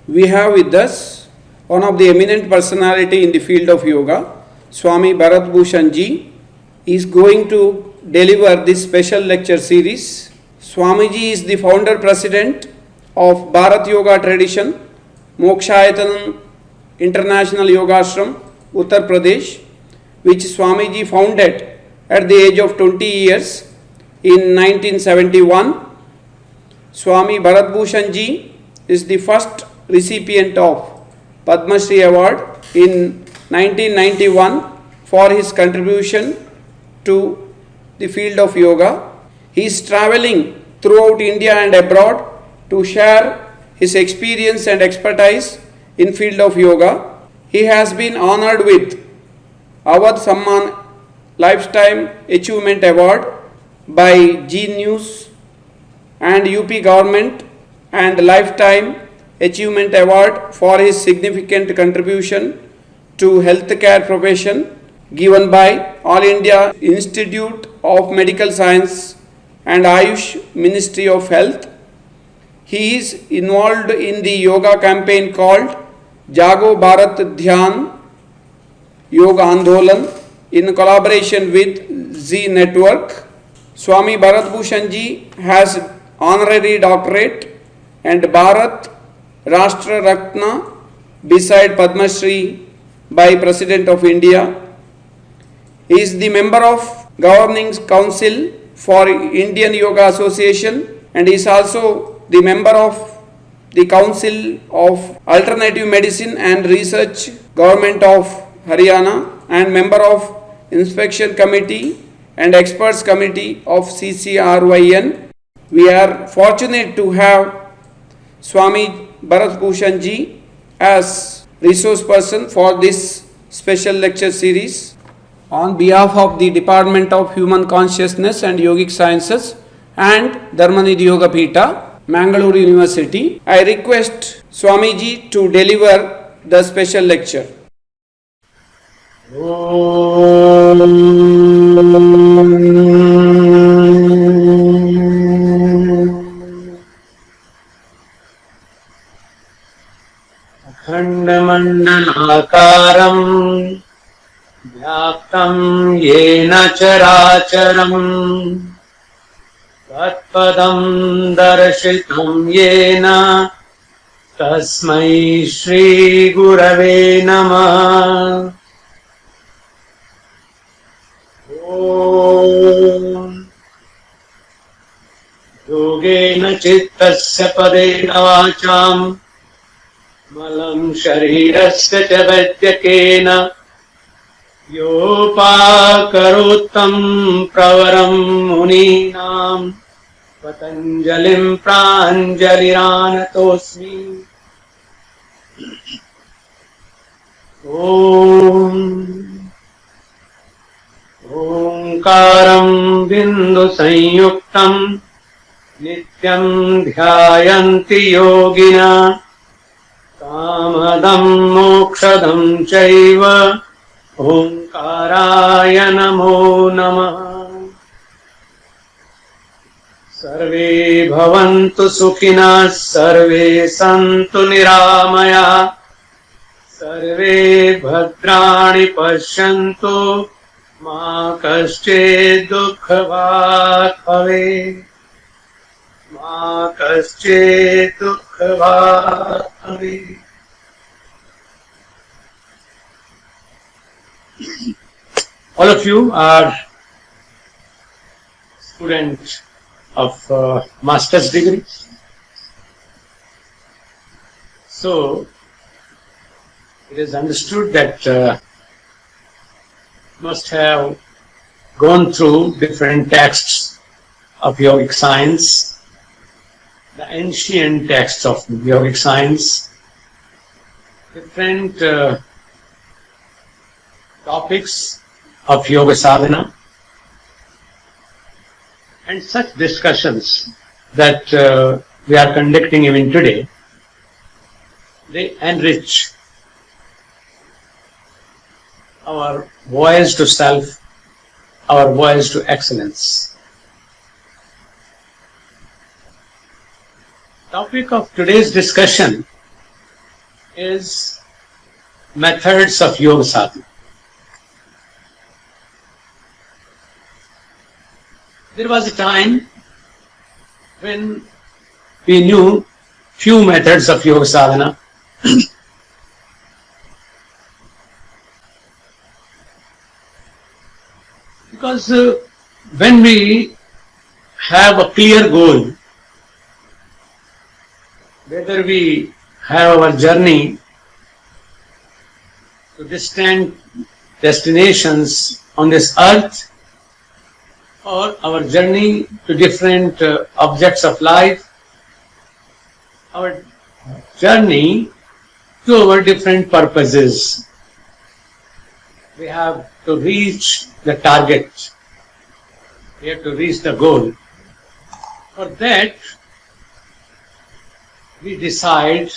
We have with us one of the eminent personality in the field of yoga, Swami Bharat Bhushan Ji. He is going to deliver this special lecture series. Swamiji is the founder president of Bharat Yoga Tradition, Mokshayatanam International Yoga Ashram, Uttar Pradesh, which Swamiji founded at the age of 20 years in 1971. Swami Bharat Bhushan Ji is the first recipient of Padma Shri Award in 1991 for his contribution to the field of yoga. He is traveling throughout India and abroad to share his experience and expertise in field of yoga. He has been honored with Awadh Samman Lifetime Achievement Award by G News and UP government and Lifetime Achievement Award for his significant contribution to healthcare profession given by All India Institute of Medical Science and Ayush Ministry of Health. He is involved in the yoga campaign called Jago Bharat Dhyan Yoga Andolan in collaboration with Z Network. Swami Bharat Bhushan Ji has honorary doctorate and Bharat Rashtra Ratna beside Padma Shri by President of India. He is the member of Governing Council for Indian Yoga Association and is also the member of the Council of Alternative Medicine and Research, Government of Haryana, and member of Inspection Committee and Experts Committee of CCRYN. We are fortunate to have Swami Bharat Bhushan Ji as resource person for this special lecture series. On behalf of the Department of Human Consciousness and Yogic Sciences and Dharmanidhi Yoga Peetha, Mangalore University, I request Swamiji to deliver the special lecture. अखण्डमण्डलाकारम् व्याप्तं येन चराचरम् तत्पदं दर्शितं येन तस्मै श्रीगुरवे नमः। ॐ योगेन चित्तस्य पदेन वाचाम् मलं शरीरस्य च वैद्यकेन योपाकरोत्तं प्रवरं मुनीनां पतञ्जलिं प्राञ्जलिरानतोऽस्मि। ओंकारं बिन्दुसंयुक्तं नित्यं ध्यायन्ति योगिनः कामदं मोक्षदं चैव ओंकाराय नमो नमः। सर्वे भवन्तु सुखिनः सर्वे सन्तु निरामयाः सर्वे भद्राणि पश्यन्तु मा कश्चित् दुःखभाग् भवेत् मा कश्चित् दुःखभाग् भवेत्। All of you are students of master's degree. So it is understood that must have gone through different texts of yogic science, the ancient texts of yogic science, different topics of yoga sadhana, and such discussions that we are conducting even today, they enrich our voyage to self, our voyage to excellence. Topic of today's discussion is methods of yoga sadhana. There was a time when we knew few methods of yoga sadhana. Because when we have a clear goal, whether we have our journey to distant destinations on this earth, or our journey to different objects of life, our journey to our different purposes, we have to reach the target. We have to reach the goal. For that, we decide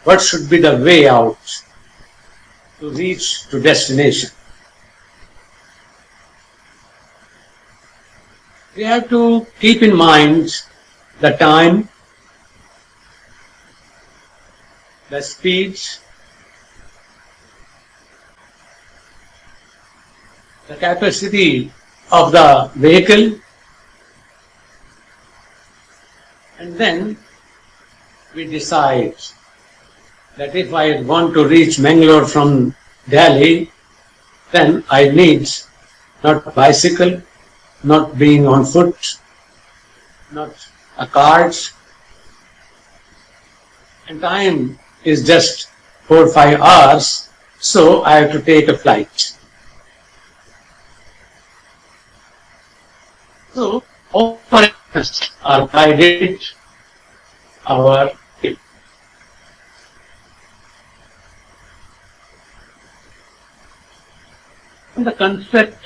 what should be the way out to reach to destination. We have to keep in mind the time, the speed, the capacity of the vehicle, and then we decide that if I want to reach Mangalore from Delhi, then I need not a bicycle, not being on foot, not a cart, and time is just 4 or 5 hours, so I have to take a flight. So all our efforts are guided our the concept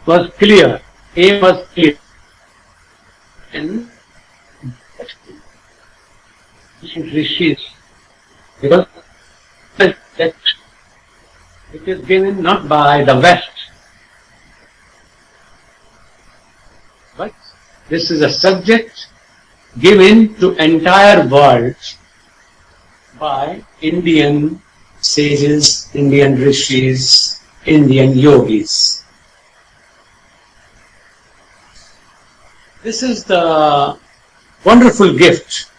was clear, aim was clear, and rishis, because that it is given not by the West, but this is a subject given to entire world by Indian sages, Indian rishis, Indian yogis. This is the wonderful gift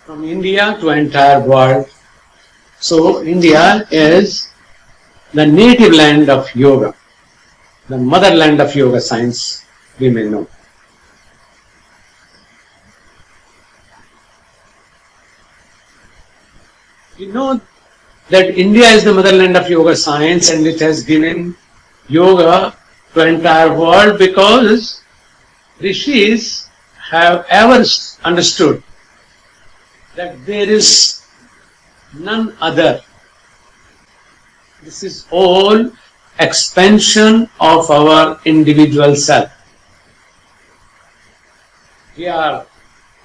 from India to entire world. So India is the native land of yoga, the motherland of yoga science, we may know. We know that India is the motherland of yoga science, and it has given yoga to entire world because rishis have ever understood that there is none other. This is all expansion of our individual self. We are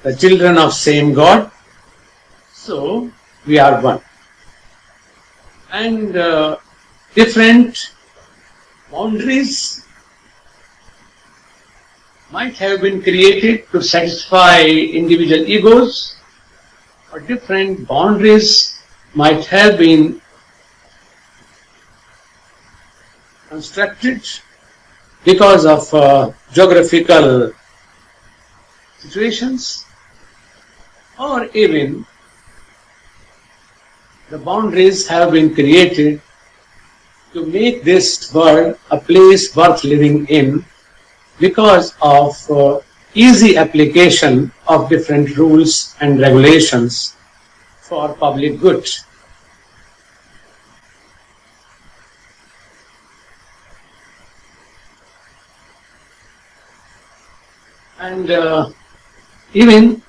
the children of same God, so we are one. And different boundaries might have been created to satisfy individual egos, or different boundaries might have been constructed because of geographical situations, or even the boundaries have been created to make this world a place worth living in because of easy application of different rules and regulations for public good. And even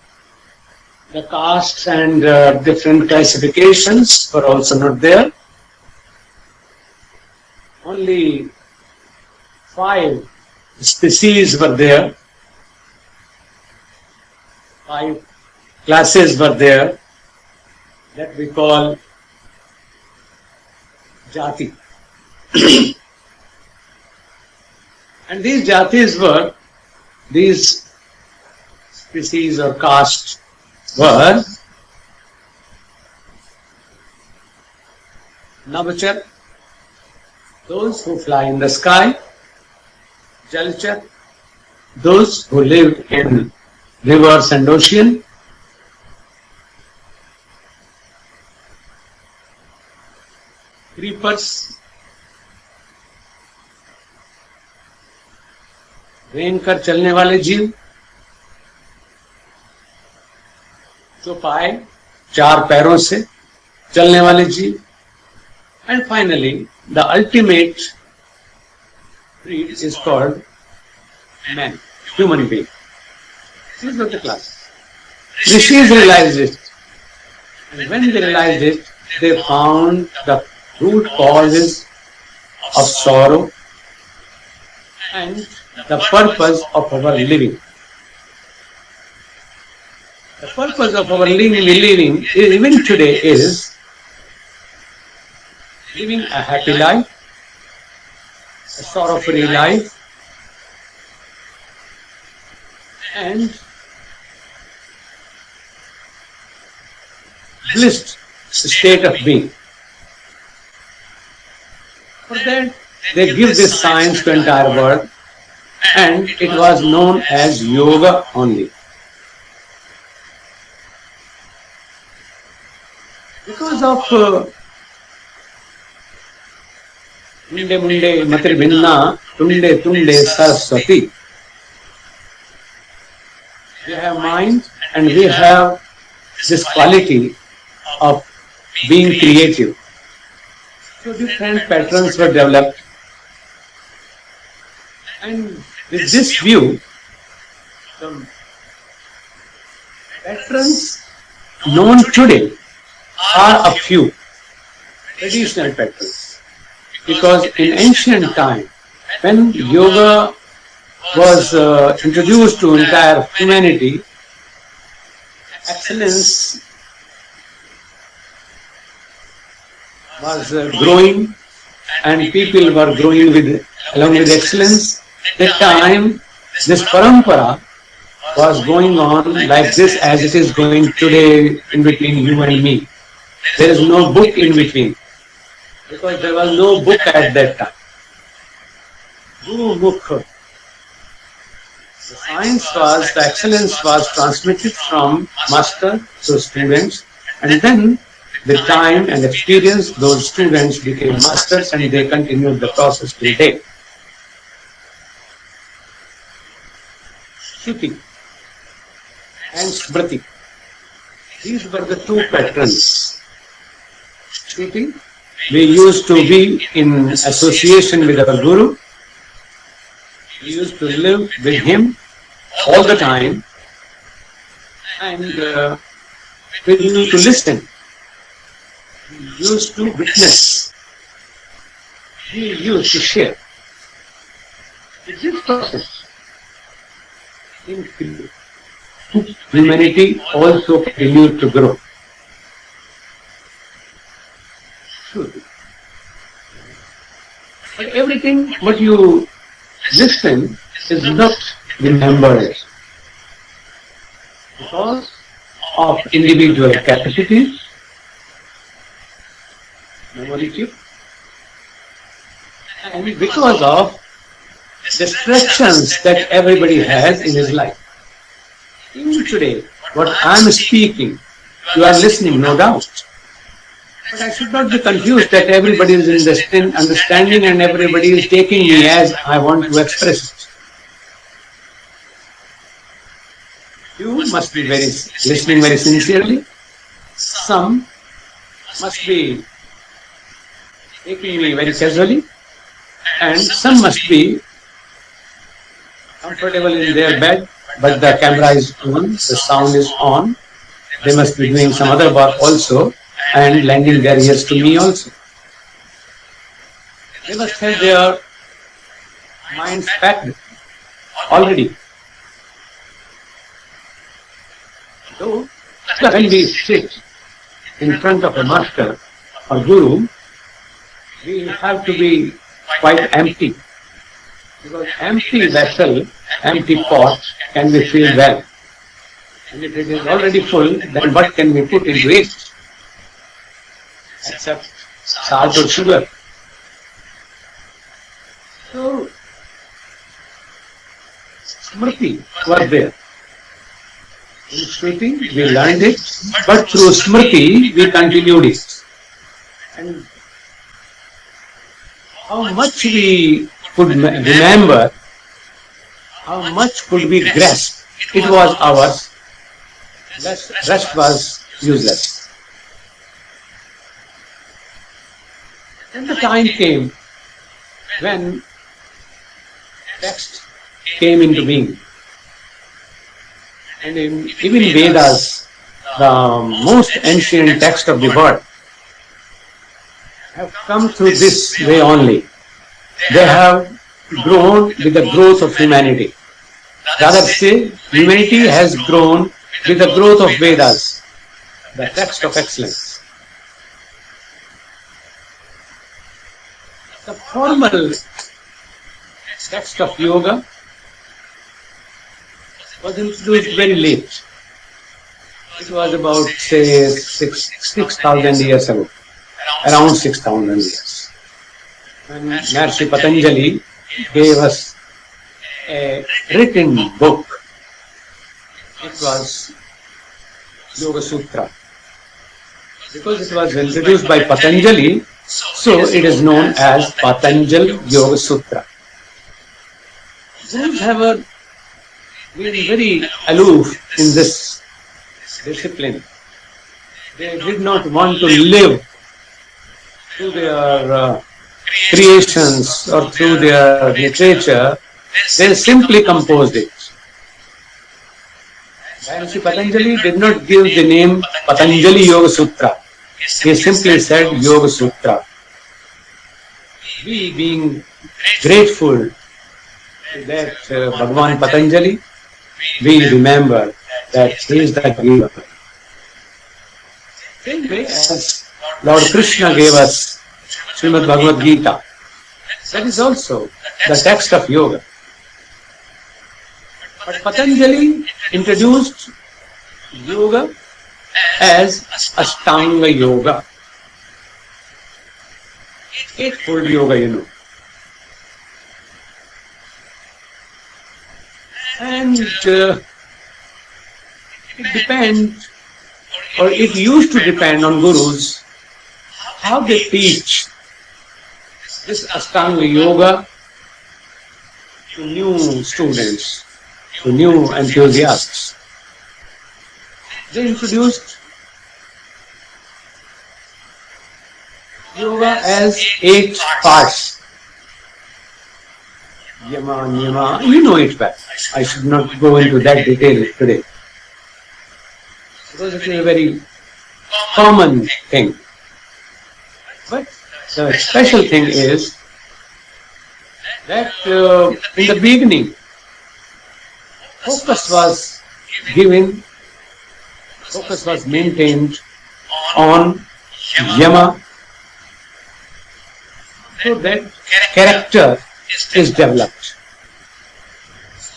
the castes and different classifications were also not there. Only 5 species were there, 5 classes were there that we call jati. And these jatis were, these species or castes were Navachar, those who fly in the sky, Jalchar, those who live in rivers and ocean, creepers, रेंग कर चलने वाले जीव, चौपाए चार पैरों से चलने वाले जीव, and finally the ultimate breed is called man, human being. This is what the class. Rishis realized it, and when they realized it, they found the root causes of sorrow and the purpose of our living. The purpose of our living even today is living a happy life, a sorrow-free life, and blissed state of being. For that, they give this science to entire world, and it was known as yoga only. Because of Munde Munde Matri Bhinna Tunde Tunde Saraswati, we have mind and we have this quality of being creative. So different patterns were developed, and with this view, the patterns known today are a few traditional patterns, because in ancient time, when yoga was introduced to entire humanity, excellence was growing, and people were growing along with excellence. At that time, this parampara was going on like this as it is going today in between you and me. There is no book in between, because there was no book at that time. Guru Mukha. The science was, the excellence was transmitted from master to students, and then with time and experience, those students became masters and they continued the process till date. Shruti and Smriti. These were the two patterns. Shruti, we used to be in association with our Guru. We used to live with him all the time, and we used to listen. We used to witness. We used to share. In this process, humanity also continued to grow. But everything what you listen is not remembered because of individual capacities, memory chip, and because of distractions that everybody has in his life. Even today, what I am speaking, you are listening, no doubt. But I should not be confused that everybody is understanding and everybody is taking me as I want to express it. You must be listening very sincerely. Some must be taking me very casually, and some must be comfortable in their bed, but the camera is on, the sound is on. They must be doing some other work also and lending their ears to me also. They must have their minds packed already. So, when we sit in front of a master or guru, we have to be quite empty. Because empty vessel, empty pot can be filled well. And if it is already full, then what can we put into it? Except salt or sugar. So, Smriti was there. In Shruti, we learned it, but through Smriti, we continued it. And how much we could remember, how much could we grasp, it was ours. Rest was useless. Then the time came when text came into being. And even Vedas, the most ancient text of the world, have come through this way only. They have grown with the growth of humanity. Rather say, humanity has grown with the growth of Vedas, the text of excellence. The formal text of yoga was introduced very late. It was about, say, 6,000 years ago, around 6,000 years. When Maharishi Patanjali gave us a written book, it was Yoga Sutra. Because it was introduced by Patanjali, so it is known as Patanjali Yoga Sutra. Gurus have been very aloof in this discipline. They did not want to live through their creations or through their literature. They simply composed it. Maharishi Patanjali did not give the name Patanjali Yoga Sutra. He simply said Yoga Sutra. We being grateful to that Bhagavan Patanjali, we remember that he is the giver. Same way as Lord Krishna gave us Srimad Bhagavad Gita. That is also the text of yoga. But Patanjali introduced yoga as Ashtanga Yoga. Eightfold yoga, you know. And it depends, or it used to depend on gurus, how they teach this Ashtanga Yoga to new students, to new enthusiasts. They introduced yoga as 8 parts. Yama, Niyama, you know it well. I should not go into that detail today. Because it is a very common thing. But the special thing is that in the beginning, focus was given, focus was maintained on Yama, so that character is developed,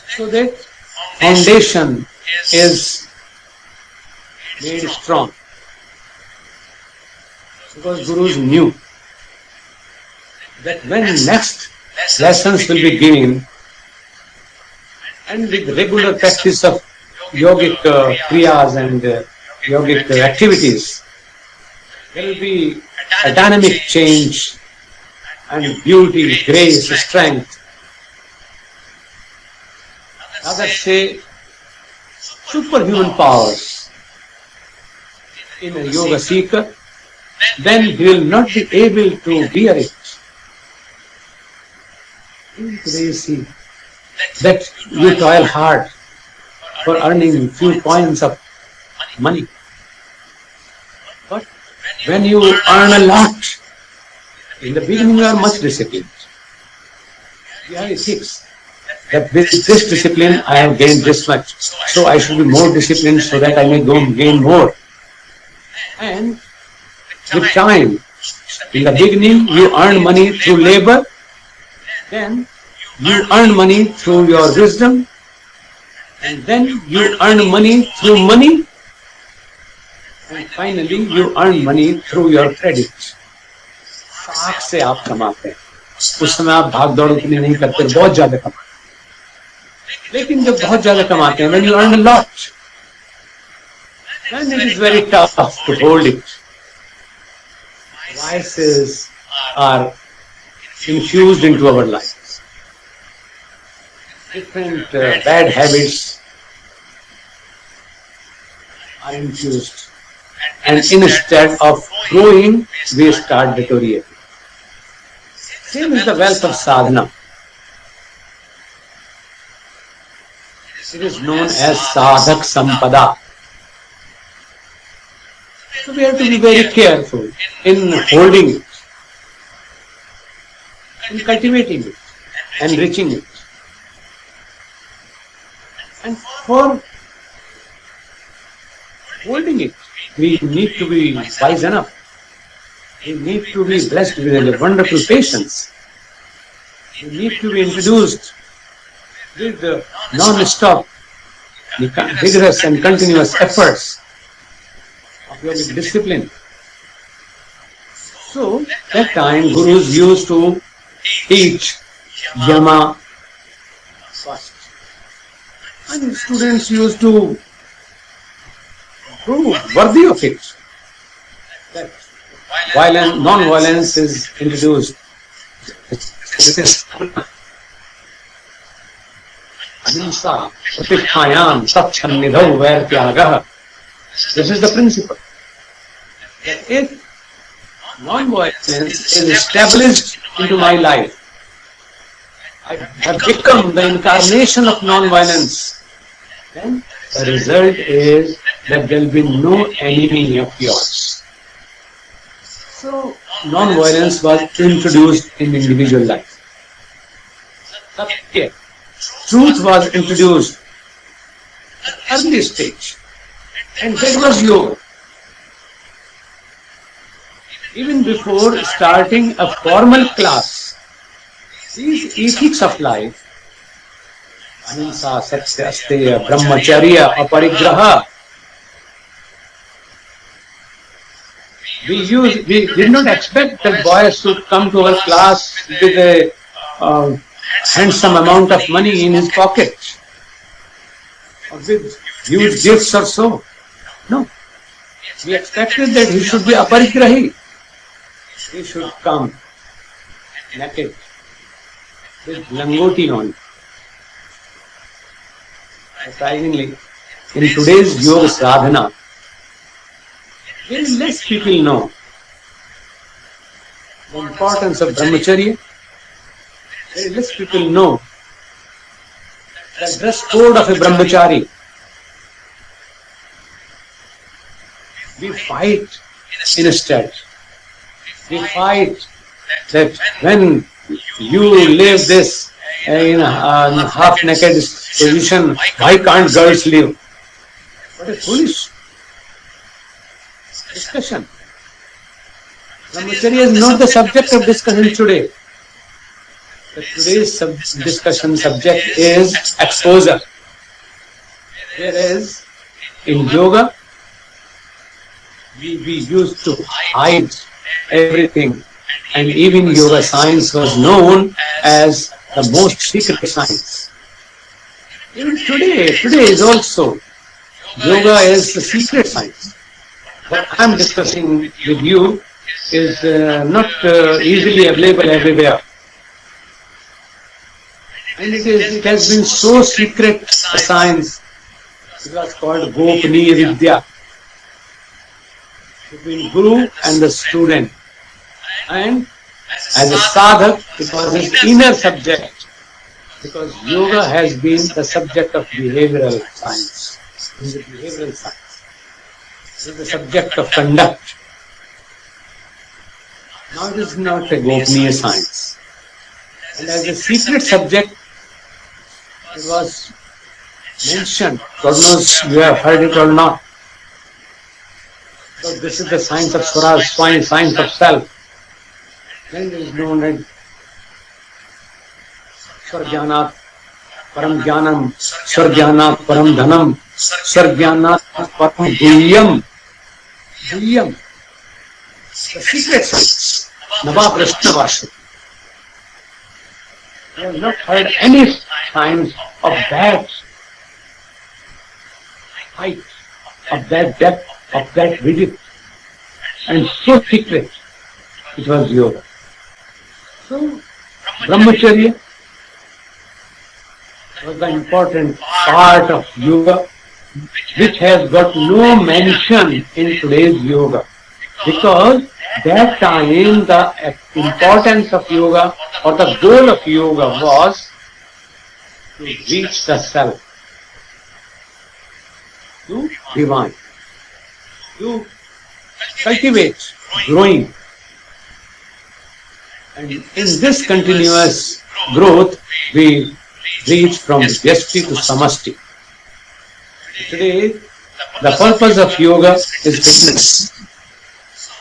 so that foundation is made strong. Because gurus knew that when next lessons will be given, and with regular practice of yogic kriyas and yogic activities, there will be a dynamic change and beauty, grace, strength. Others say superhuman powers in a yoga seeker, then he will not be able to bear it. Today you see that you toil hard for earning few coins of money. But when you earn a lot, in the beginning you are much disciplined. You have ethics. That with this discipline I have gained this much, so I should be more disciplined so that I may gain more. And with time, in the beginning you earn money through labor, then you earn money through your wisdom, and then you earn money through money, and finally you earn money through your credit. साख से आप कमाते हैं, उस समय आप भाग दौड़ उतनी नहीं करते, बहुत ज्यादा कमाते हैं। लेकिन जब बहुत ज्यादा कमाते हैं, when you earn a lot, then it is very tough to hold it. Vices are infused into our lives. Different bad habits are infused. And instead of growing, we start deteriorating. Same is the wealth of sadhana. It is known as sadhak sampada. So we have to be very careful in holding it, in cultivating it, enriching it. And for holding it, we need to be wise enough. We need to be blessed with a wonderful patience. We need to be introduced with the non-stop, vigorous and continuous efforts of yogic discipline. So, that time gurus used to teach yama first. And students used to prove worthy of it. That non-violence is introduced. Ahimsa, Pratikhayam, Satchanidhau, Vairtyagah. This is the principle. That if non-violence is established into my life, I have become the incarnation of non-violence, then the result is that there will be no enemy of yours. So, non-violence was introduced in individual life. Satya, truth was introduced at early stage, and that was yoga. Even before starting a formal class, these ethics of life, ahimsa, satya, asteya, brahmacharya, aparigraha, we did not expect that boys should come to our class with a handsome amount of money in his pocket, or with huge gifts or so. No. We expected that he should be aparigrahi. He should come naked, with langoti on. Surprisingly, in today's yoga sadhana, very less people know the importance of brahmacharya. Very less people know the dress code of a brahmachari. We fight instead. We fight that when you live this in a half-naked position, why can't girls live? What a foolish discussion. Brahmacharya is not the subject of discussion today. Today's discussion subject is exposure. Whereas in yoga, we used to hide everything, and even yoga science was known as the most secret science. Even today is also yoga is the secret science. What I am discussing with you is not easily available everywhere. And it has been so secret a science. It was called Gopaniya Vidya. Between guru and the student. And as a sadhak, it was his inner subject. Because yoga has been the subject of behavioral science. It is a behavioral science. It is the subject of conduct. Now it is not a Gopaniya science. And as a secret subject, it was mentioned. God knows you have heard it or not. So this is the science of Swaraj, science of self. Then there is known as Swargyanat Param Jnanam, Swargyanat Param Dhanam, Swargyanat Param Guhyam. The secret science Navaprashna Vasu. I have not heard any signs of that height, of that depth, of that width, and so secret. It was yoga. So, Brahmacharya was the important part of yoga, which has got no mention in today's yoga. Because that time the importance of yoga or the goal of yoga was to reach the self, to divine, to cultivate growing. And in this continuous growth, we reach from Vyashti to Samashti. Today, the purpose of yoga is fitness.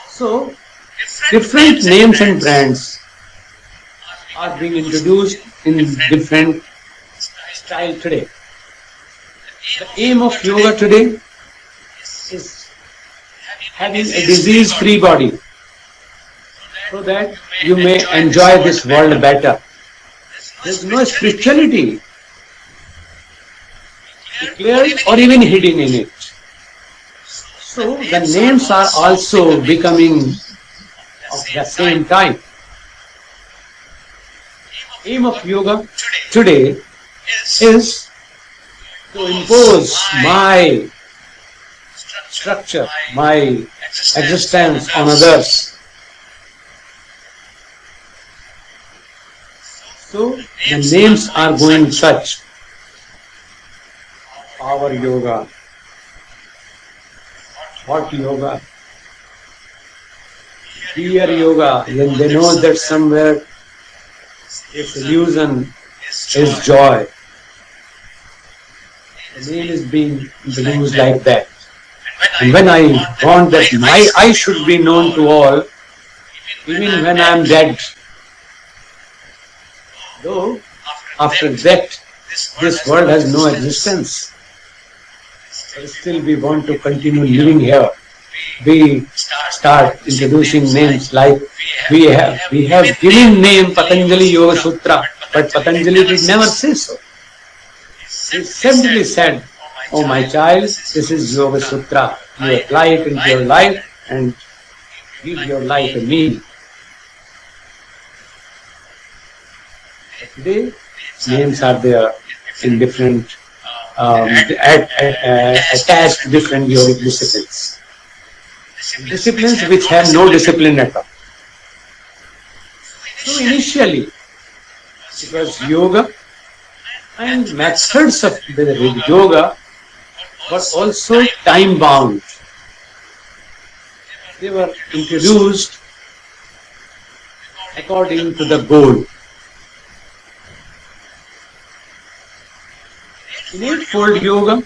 So, different names and brands are being introduced in different style today. The aim of yoga today is having a disease-free body so that you may enjoy this world better. There is no spirituality declared or even hidden in it. So the names are also becoming of the same type. Aim of yoga today is to impose my structure, my existence on others. So the names are going such. Power yoga, hot yoga, fear yoga, when they know that somewhere its illusion is joy. The name is being introduced like that. And when I want that I should be known to all, even when I am dead, though after that this world has no existence, but still we want to continue living here. We start introducing names like we have given name Patanjali Yoga Sutra, but Patanjali did never say so. He simply said, "Oh my child, this is Yoga Sutra. You apply it into your life and give your life a meaning." Today, names are there in different, attached to different yogic disciplines. Disciplines which have no discipline at all. So initially, it was yoga and methods of the yoga were also time bound. They were introduced according to the goal. In Eightfold Yoga,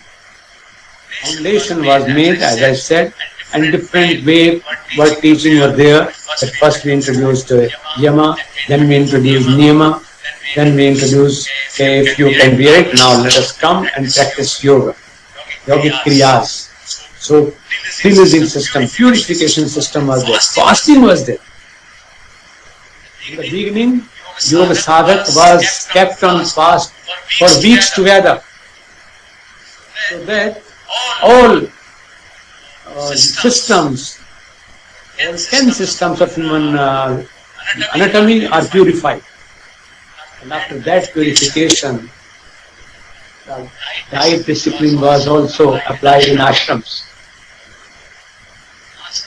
foundation was made, as I said, and different way what teaching were there. At first we introduced Yama, then we introduced Niyama, then we introduced, if you can bear it, now let us come and practice yoga, yogic kriyas. So, cleansing system, purification system was there, fasting was there. In the beginning, yoga sadhak was kept on fast for weeks together, so that all systems, all 10 systems of human anatomy are purified. And after that purification, the diet discipline was also applied in ashrams.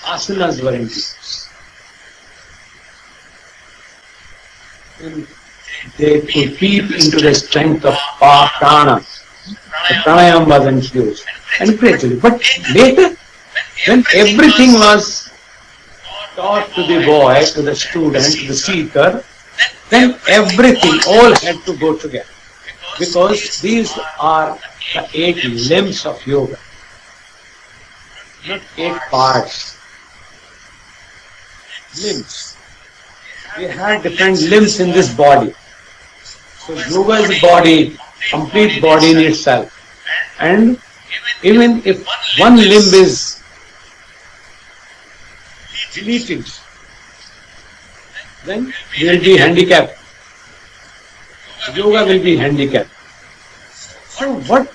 Asanas were introduced. And they could peep into the strength of prana. The pranayama was introduced. And gradually, but later, when everything was taught to the boy, to the student, to the seeker, then everything, all had to go together. Because these are the 8 limbs of yoga, not 8 parts. Limbs. We have different limbs in this body. So yoga is a body, complete body in itself. And even if one limb is deleted, then we will be handicapped. Yoga will be handicapped. So what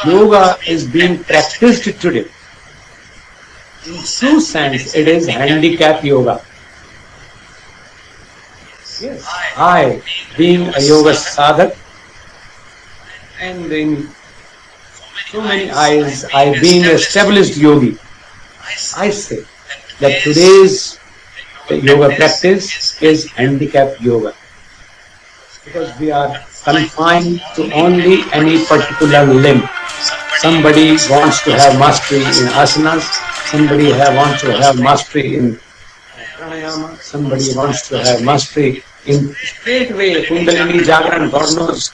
yoga is being practiced today? In true sense, it is handicap yoga. Yes, I, being a yoga sadhak, and in so many eyes, I being an established yogi, I say that today's yoga practice is handicap yoga. Because we are confined to only any particular limb. Somebody wants to have mastery in asanas, somebody wants to have mastery in pranayama, somebody wants to have mastery in straightway Kundalini Jagran, God knows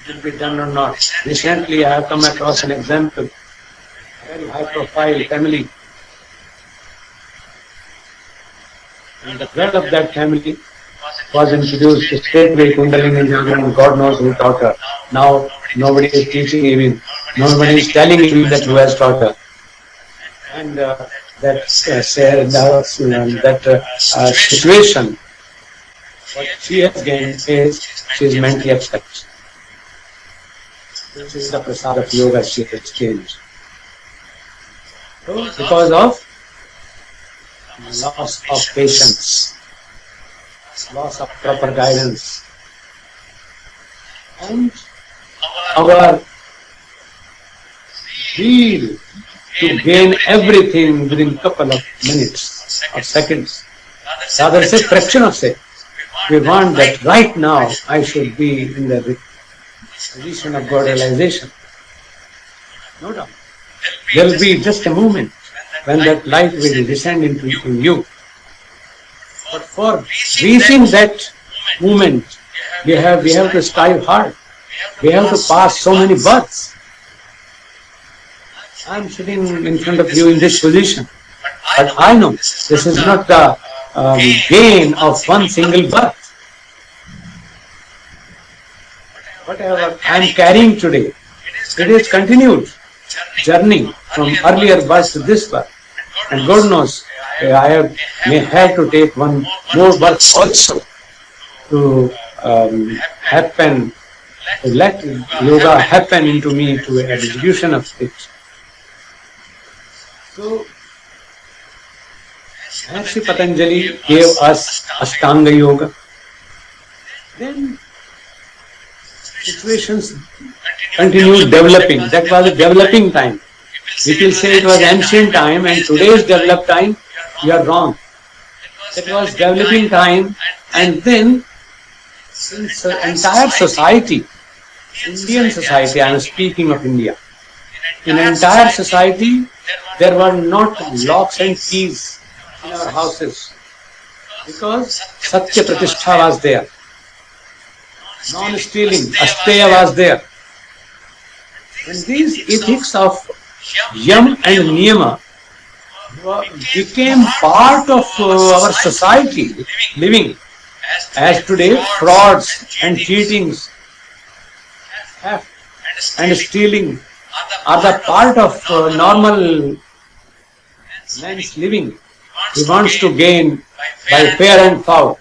it will be done or not. Recently I have come across an example, a very high profile family. And the head of that family was introduced to straightway Kundalini Jagran, God knows who taught her. Now nobody is teaching even, nobody is telling even that who has taught her. And that situation, what she has gained is she is mentally upset. This is the prasad of yoga she has changed. So because of loss of patience, loss of proper guidance, and our zeal to gain everything within couple of minutes or seconds. Rather say fraction of second. We want that right now I should be in the position of God realization. No doubt. There will be just a moment when that light will descend into you. But for reaching that moment, we have to strive hard. We have to pass so many births. I am sitting in front of you in this position, but I know this is not the gain of one single birth. Whatever I am carrying today, it is continued journey from earlier birth to this birth. And God knows, I may have to take one more birth also to happen, to let yoga happen into me to a distribution of it. So, Maharishi Patanjali gave us Ashtanga Yoga. Then situations continued developing. That was a developing time. People say it was ancient time and today's developed time. You are wrong. It was developing time, and then since the entire society, Indian society, I am speaking of India, in entire society there were not locks and keys in our houses because Satya Pratishtha was there. Non-stealing, Asteya was there. And these ethics of Yam and Niyama became part of our society living. As today, frauds and cheatings, theft and stealing are the part of normal man's living. He wants to gain by fair and foul.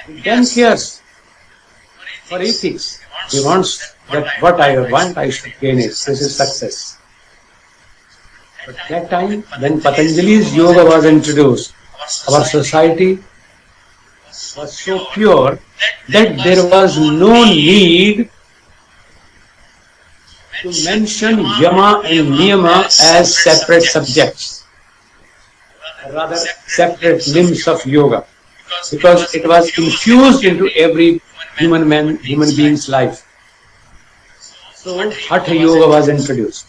He then cares for ethics. He wants that what I want, I should gain it. This is success. But that time, when Patanjali's yoga was introduced, our society was so pure that there was no need to mention Yama and Niyama as separate subjects, rather separate limbs of yoga, because it was infused into every human being's life. So Hatha Yoga was introduced.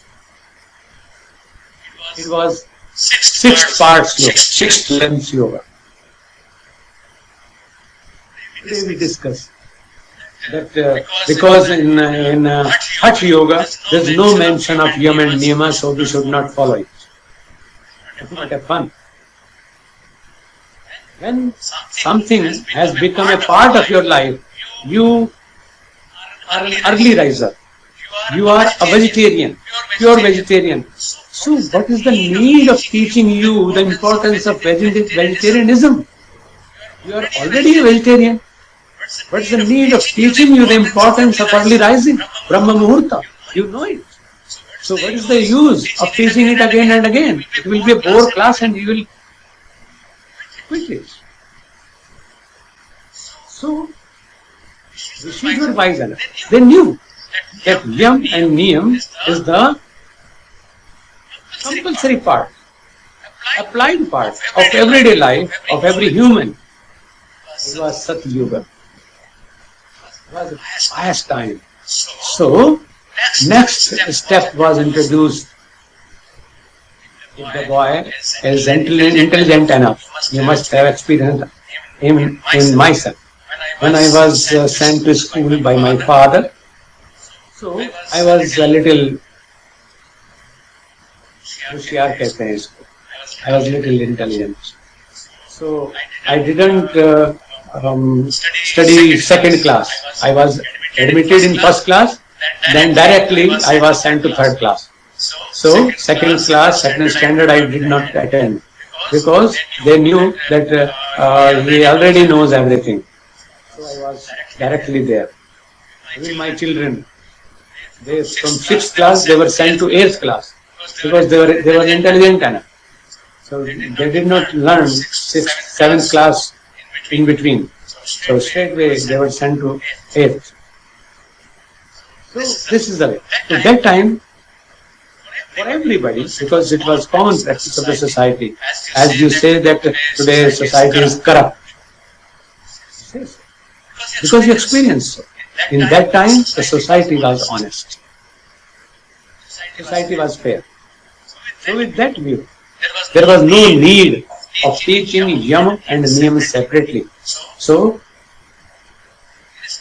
It was 6 parts yoga, 6 limbs yoga. Today we discuss that because in Hatha Yoga there is no mention of Yam and Niyama, so we should not follow it. It's not a fun. When something has become a part of your life, you are an early riser. You are a vegetarian, pure vegetarian. So what is the need of teaching you the importance of vegetarianism? You are already a vegetarian. What's the need of teaching you the importance of early rising? Brahma Muhurta. You know it. So what is the use of teaching it again and again? It will be a bore class and you will quit it. So Rishis were wise enough. They knew that Yam and Niyam is the compulsory part, applied part of everyday life of every human. It was Sat Yuga. It was a pious time. So next step was introduced. If the boy is intelligent enough, you must have experienced in myself. When I was sent to school by my father, so I was a little होशियार कहते हैं इसको. I was little intelligent. So I didn't study second class. I was admitted in first class. Then directly I was sent to third class. So second class, second standard I did not attend because they knew that he already knows everything. So I was directly there. Even my children, they from 6th class they were sent to 8th class because they were intelligent enough. So they did not learn 6th, 7th class in between. So straightway they were sent to 8th. So this is the way. At that time, for everybody, because it was common practice of the society, as you say that today society is corrupt. Because you experienced so. In that time, the society was honest. Society was fair. So with that view, there was no need of teaching Yama and Niyama separately. So,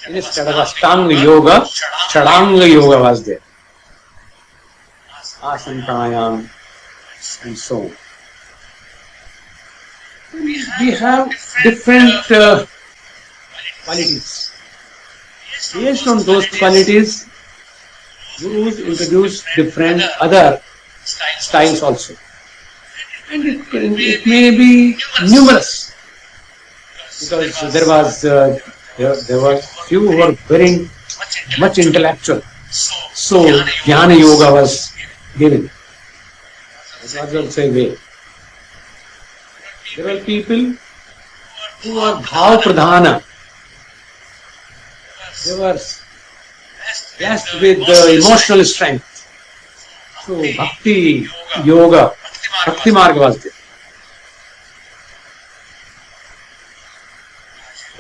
instead of Ashtanga Yoga, Chadanga Yoga was there. Asana, Pranayam, and so on. We have different qualities. Based on those qualities, Gurus introduce different other styles also. And it may be numerous because there were few who were very much intellectual. So Jnana Yoga was given. It was also a way. There were people who were Bhav Pradhana. They were blessed with emotional strength. So Bhakti Yoga, Bhakti Marga was there.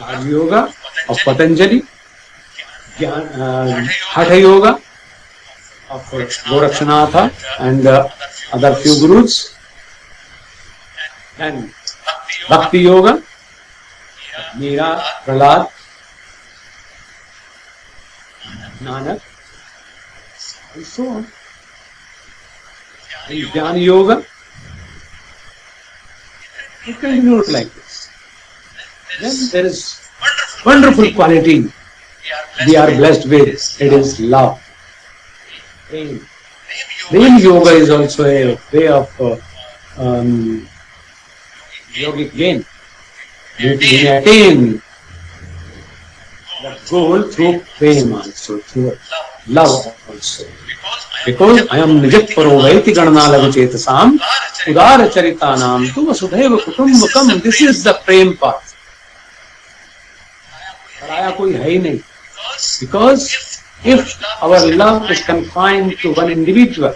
Raj Yoga of Patanjali, Hatha Yoga of Gorakshanatha and other few gurus, and Bhakti Yoga, Meera, Prahlad, Nanak, and so on. And Jnana Yoga, it continues like this. Then there is wonderful quality we are blessed with. It is love. Prem Yoga is also a way of yogic gain. We attain the goal through prem also, through love also. Because I am Nijatparo Vaiti Ganana Lavachetasam Udara Charitanam Tu Vasudhaiva Kutumbakam. This is the prem path. Paraya koi hai nahi. Because if our love is confined to one individual,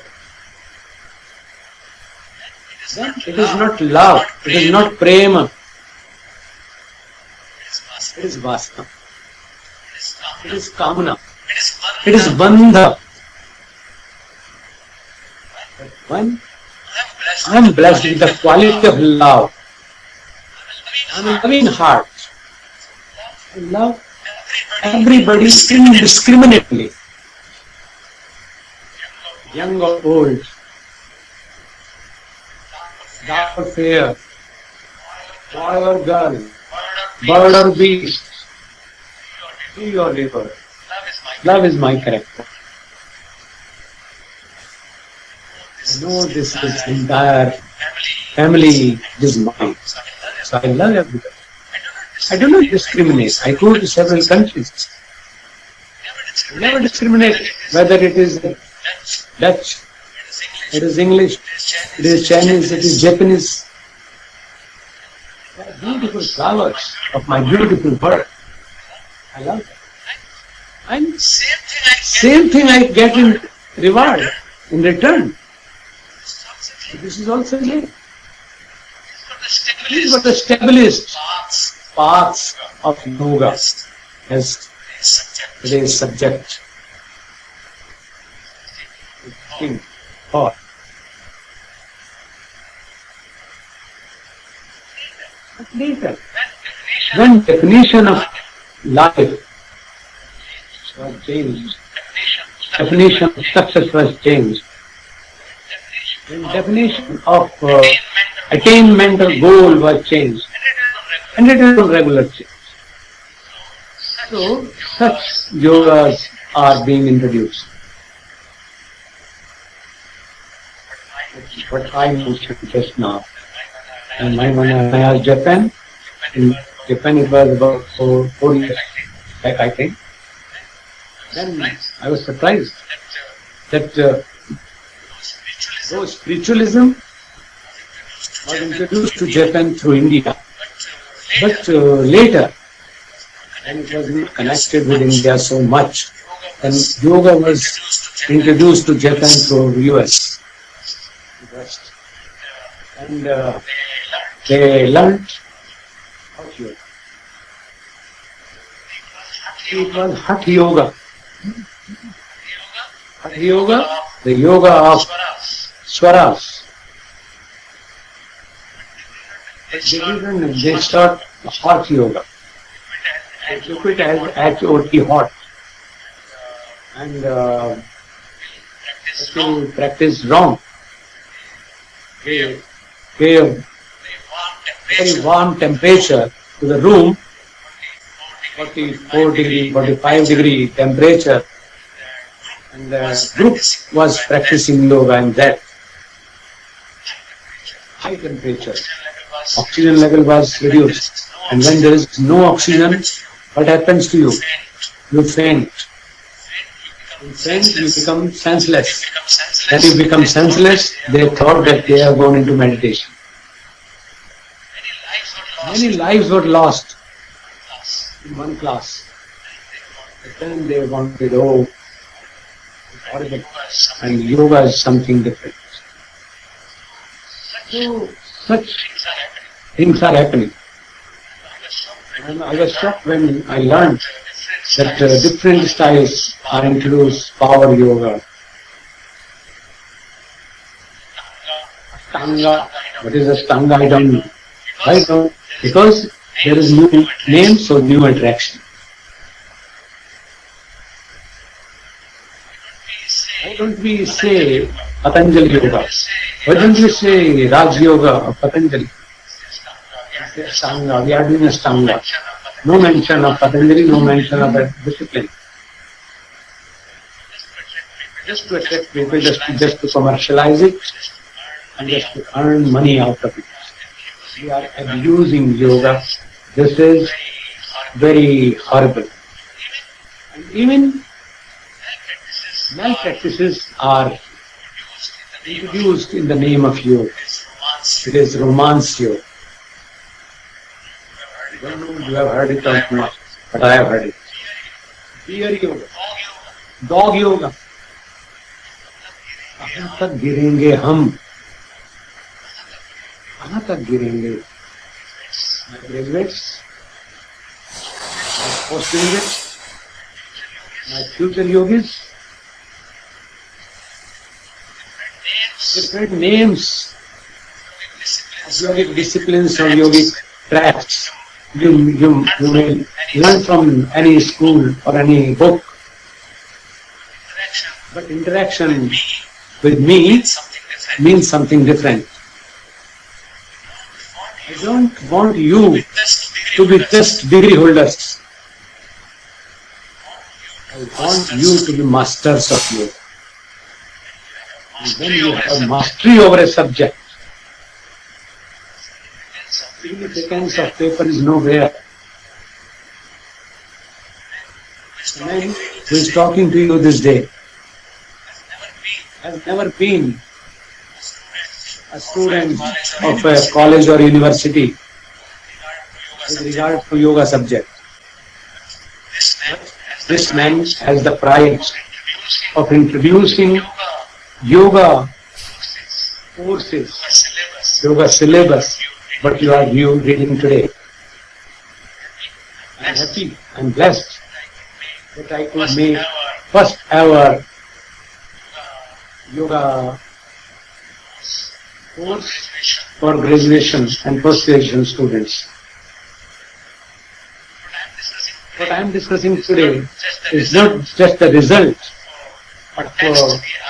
then it is not love, it is not prema, it is vasana, it is kamana, it is bandha. When I am blessed with the quality of love, I am a loving heart. I love everybody indiscriminately, young or old, dark or fair, boy or girl, bird or beast, tree or river. Love is my character. I know this entire family is mine. So I love everybody. I do not discriminate. I go to several countries. I never discriminate whether it is Dutch, it is English, it is Chinese, it is Japanese. They are beautiful flowers of my beautiful birth. I love them. And same thing I get in reward, in return. This is also here. These were the established paths of yoga as today's subject. Think, thought. But later, when definition of life was changed, definition of success was changed, when definition of attainment or goal was changed, and it is on regular change. So, such yogas are being introduced. What I mentioned just now. And when I was Japan, in Japan it was about 4 years back, I think. Then I was surprised that though spiritualism was introduced to Japan through India, but later, and it was not connected with India so much, and yoga was introduced to Japan through US. And they learned Hatha Yoga. It was Hatha Yoga. Hatha Yoga, the yoga of Swaras. They start Hot Yoga. They took it as H-O-T, hot. And to practice wrong. They very warm temperature to the room, 44 degree, 45 degree temperature, and the group was practicing yoga and that high temperature. Oxygen level was reduced, and when there is no oxygen, what happens to you? You faint. You faint, you become senseless. When you become senseless, they thought that they have gone into meditation. Many lives were lost in one class. But then they wanted, oh, it's horrible. And yoga is something different. So, such things are happening. And I was shocked when I learned that different styles are introduced, power yoga, Ashtanga. What is Ashtanga? I don't know. Why don't? Because there is new name, so new attraction. Why don't we say Patanjali Yoga? Why don't we say Raj Yoga of Patanjali? Ashtanga. We are doing Ashtanga. No mention of Patanjali, no mention of that discipline. Just to attract people, just to commercialize it, and just to earn money out of it. We are abusing yoga. This is very horrible. And even malpractices are introduced in the name of yoga. It is romance yoga. I don't know if you have heard it or not, but I have heard it. Beer yoga, dog yoga. कहाँ तक गिरेंगे हम? कहाँ तक गिरेंगे? My graduates, my post-graduates, my future yogis, different names of yogic disciplines or yogic tracks. You may learn from any school or any book, but interaction with me means something different. I don't want you to be just degree holders. I want you to be masters of yoga. And when you have mastery over a subject, significance of paper is nowhere. The man who is talking to you this day has never been a student of a college or university with regard to yoga subject. This man has the pride of introducing yoga courses, yoga syllabus, what you are reading today. I am happy, I am blessed that I could make first ever yoga course for graduation and post-graduation students. What I am discussing today is not just the result, but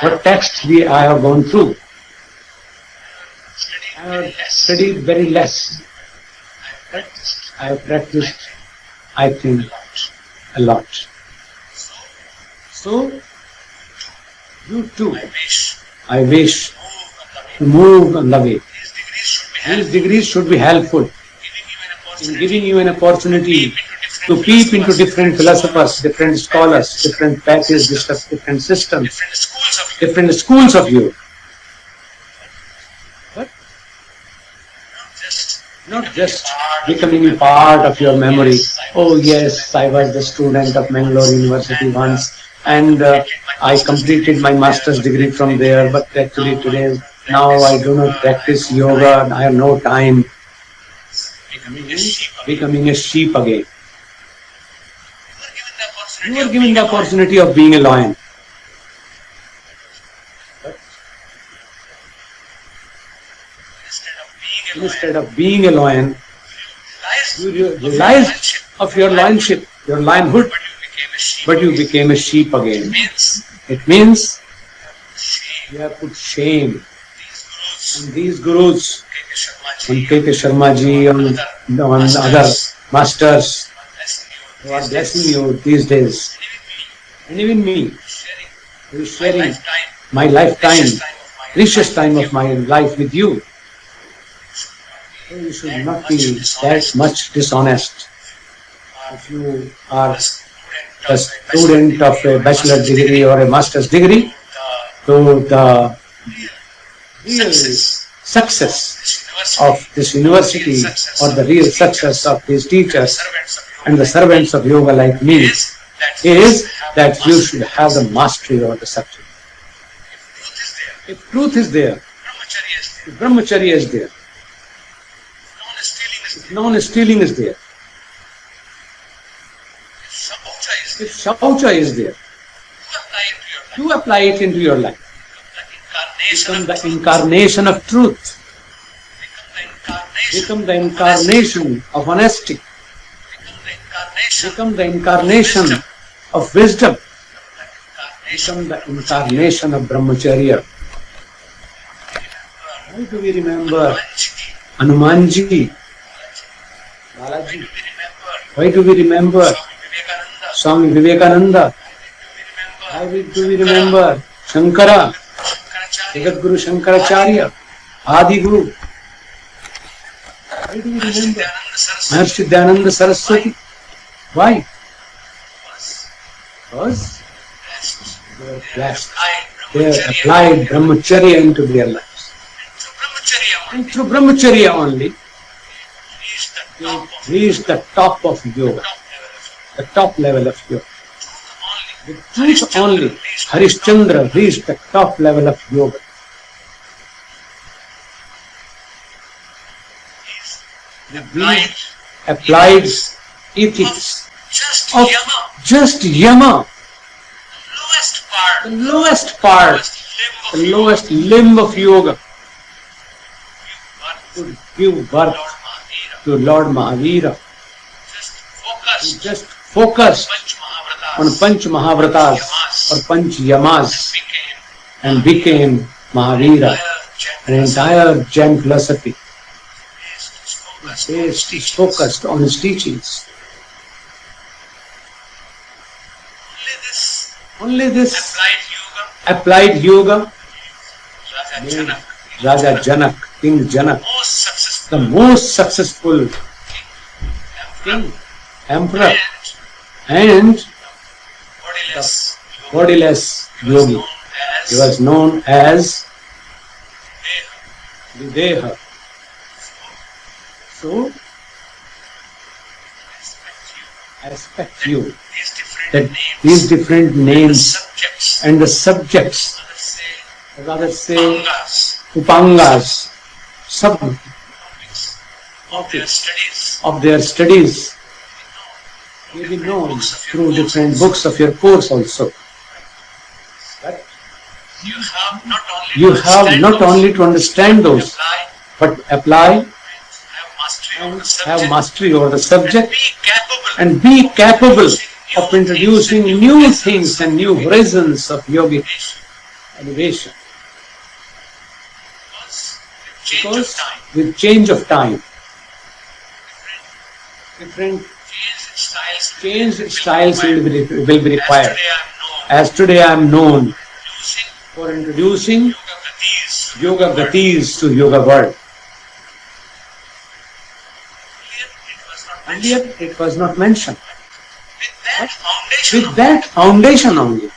what text I have gone through. I have studied very less, but I have practiced, I think, a lot. So, you too, I wish to move on the way. These degrees should be helpful in giving you an opportunity to peep into different philosophers, different scholars, different patches, different systems, different schools of you. But not just becoming a part of your memory. Oh yes, I was the student of Mangalore University once and I completed my master's degree from there, but actually today, now I do not practice yoga, I have no time. Becoming a sheep again. You are given the opportunity of being a lion. But instead of being a lion, you realized of your lionship, your lionhood, but you became a sheep again. It means you have put shame on these gurus, on K.K. Sharma ji, on other masters who are blessing you these days. And even me, who is sharing my lifetime, precious time of my life with you. So you should not be that much dishonest. If you are a student of a bachelor's degree or a master's degree, so the real success of this university or the real success of these teachers and the servants of yoga like me is that you should have the mastery over the subject. If truth is there, if brahmacharya is there, if non-stealing is there, if shaucha is there, you apply it into your life. Become the incarnation of truth. Become the incarnation of honesty. Become the incarnation of wisdom. Become the incarnation of brahmacharya. Why do we remember Hanumanji, Balaji? Why do we remember Swami Vivekananda? Why do we remember Shankara, Jagat Guru Shankaracharya, Adi Guru? Why do we remember Maharshi Dayananda Saraswati? Why? Because they were blessed. They applied brahmacharya into their lives. And through brahmacharya only, they reached the top of yoga, the top level of yoga. The truth only, Harishchandra reached the top level of yoga. These applied ethics of just yama, the lowest part, the lowest limb of yoga, to give birth to Lord Mahavira. Just focus on Panch Mahavratas or Panch Yamas and became Mahavira. An entire Jain philosophy is focused on his teachings. Only this applied yoga made Raja Janak, King Janak, the most successful king, emperor, and bodiless yogi. He was known as Videha. So, I expect you that these different names and the subjects, rather say upangas, sub of their studies, may be known through different books of your course also. But you have not only to understand those, but apply and have mastery over the subject and be capable of introducing new things and new horizons of yogic elevation. Because with change of time, different changed styles will be required. As today I am known for introducing yoga gatis to yoga world. And yet it was not mentioned. With that foundation only,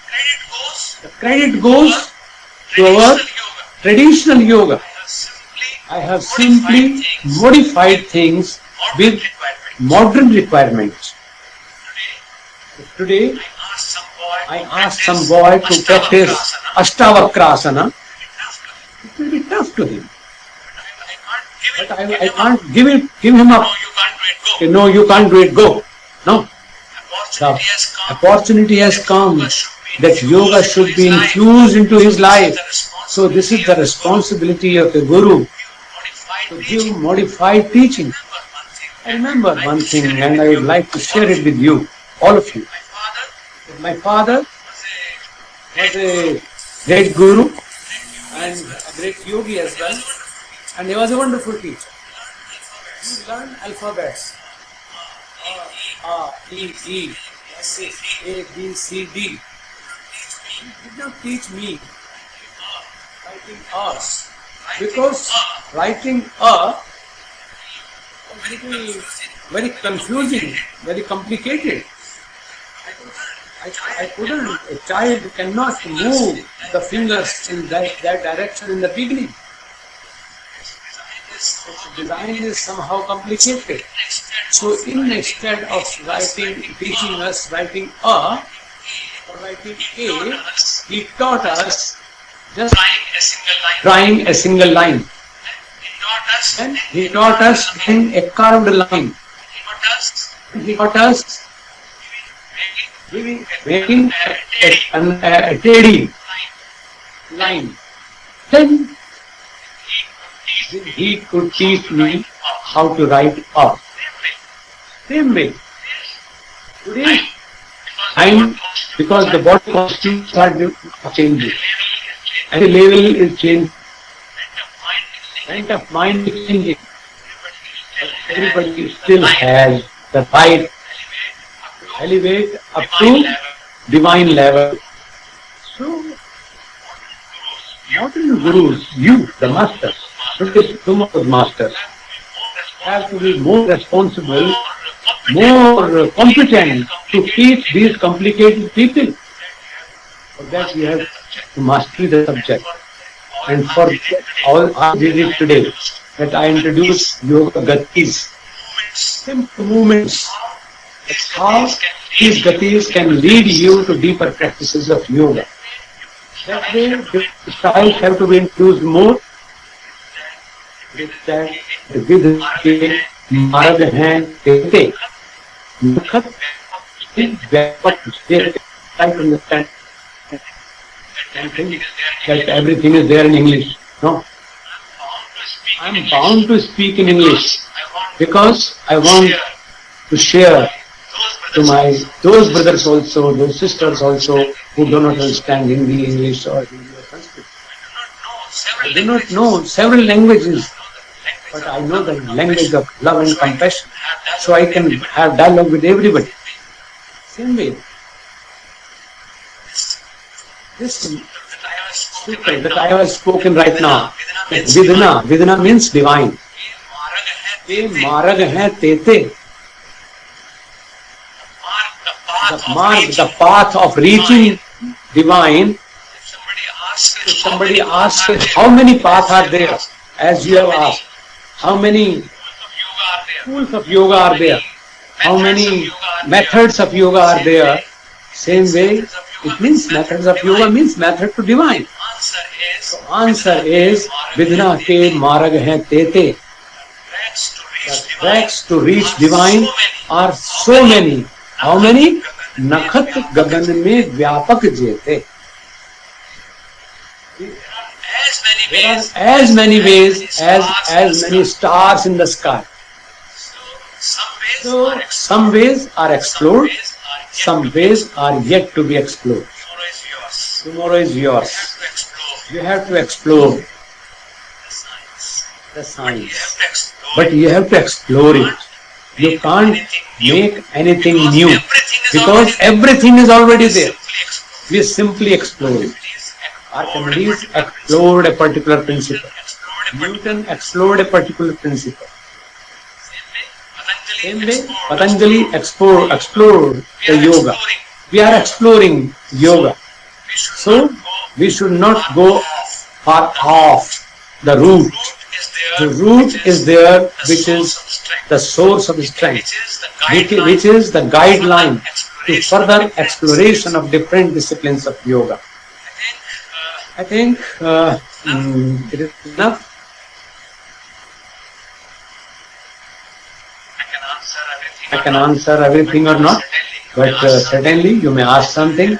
the credit goes to our traditional yoga. I have simply modified things with modern requirements. Today, I asked some boy to practice Ashtavakrasana. It will be tough to him. But I can't give him up. Okay, no, you can't do it, go. No. The opportunity has come that yoga should be infused into his life. So this is the responsibility of the guru to give modified teaching. I remember one thing and I would like to share it with you, all of you. My father was a great guru and a great yogi as well, and he was a wonderful teacher. He learned alphabets. A, E, E, A, B, C, D. He did not teach me writing A, because writing A was very confusing, very complicated. I couldn't, a child cannot move the fingers in that direction in the beginning. Its design is somehow complicated. So instead of teaching us writing A or writing A, he taught us just drawing a single line. And he taught us in a carved line. He taught us making a teddy line. Then he could teach me how to write up. Same way. Today, because the body constitutes are changing. And the level is changing. Kind of mind is changing. But everybody still has the right to elevate up to divine level. So, not only gurus, you, the masters, tomorrow's masters, have to be more responsible, more competent to teach these complicated people. For that we have to master the subject. And for all I did it today, that I introduced yoga gatis, simple movements, how these gatis can lead you to deeper practices of yoga. That way, the styles have to be infused more. With that, the Vidhe, Marag hand, Tete, Mukhat, try to understand and think that everything is there in English. No. I am bound to speak in English because I want to share to those brothers also, those sisters also who do not understand Hindi, English or Hindi or Sanskrit. I do not know several languages, but I know the language of love and compassion, so I can have dialogue with everybody. Same way. This sutra that I have spoken right now, Vidana means divine. Ye marag hai tete. the path of reaching divine. If somebody asks, how many paths are there? As you have asked, how many schools of yoga are there? How many methods of yoga are there? Same way, it means methods of yoga means method to divine. So answer is Vidna ke marag hai tete. The tracks to reach divine are so many. How many? Nakhat gagan mein vyapak jete. There are as many ways as many stars in the sky. So some ways are explored, some ways are yet to be explored. Tomorrow is yours. You have to explore the science, but you have to explore it. You can't make anything new because everything is already there. We simply explore it. Archimedes explored a particular principle. Newton explored a particular principle. Same way, Patanjali explored the yoga. We are exploring yoga. So, we should not go far off the root. The root is there, which is the source of strength, which is the guideline to further exploration of different disciplines of yoga. I think it is enough. I can answer everything or not, but certainly you may ask something.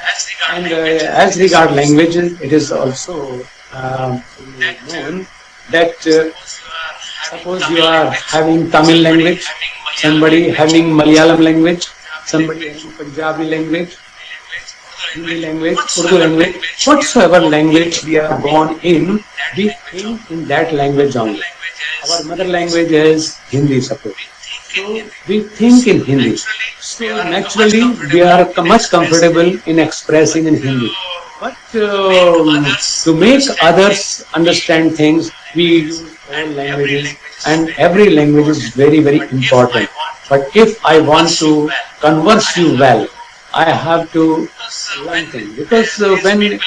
And as regard languages, it is also known that suppose you are having Tamil language, somebody having Malayalam language, somebody having Punjabi language, Hindi language, Urdu language, whatsoever language we are born in, we think in that language only. Our mother language is Hindi, suppose. So we think in Hindi. So naturally we are much comfortable in expressing in Hindi. But to make others understand things, we use all languages, and every language is very, very important. But if I want to converse you well, I have to learn things. Because when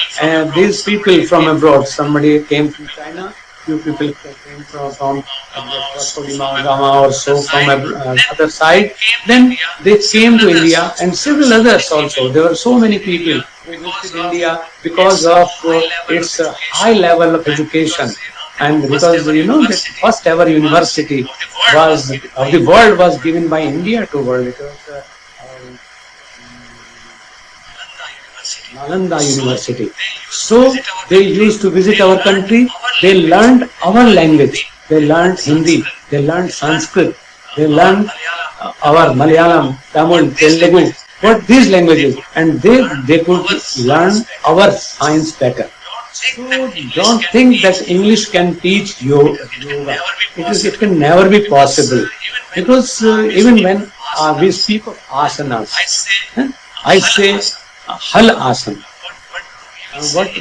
these people from abroad, somebody came from China, few people came from Vasco da Gama or so from other side, then they came to India, and several others also. There were so many people who visited India because of its high level of education. And because the first ever university of the world was given by India to world. It was Nalanda University. So they used to visit our country. They learned our language. They learned Hindi. They learned Sanskrit. They learned our Malayalam, Tamil, Telugu. What these languages, and they could learn our science better. So don't think that English can teach yoga. It can never be possible, because even when we speak of asanas, I say hal asana.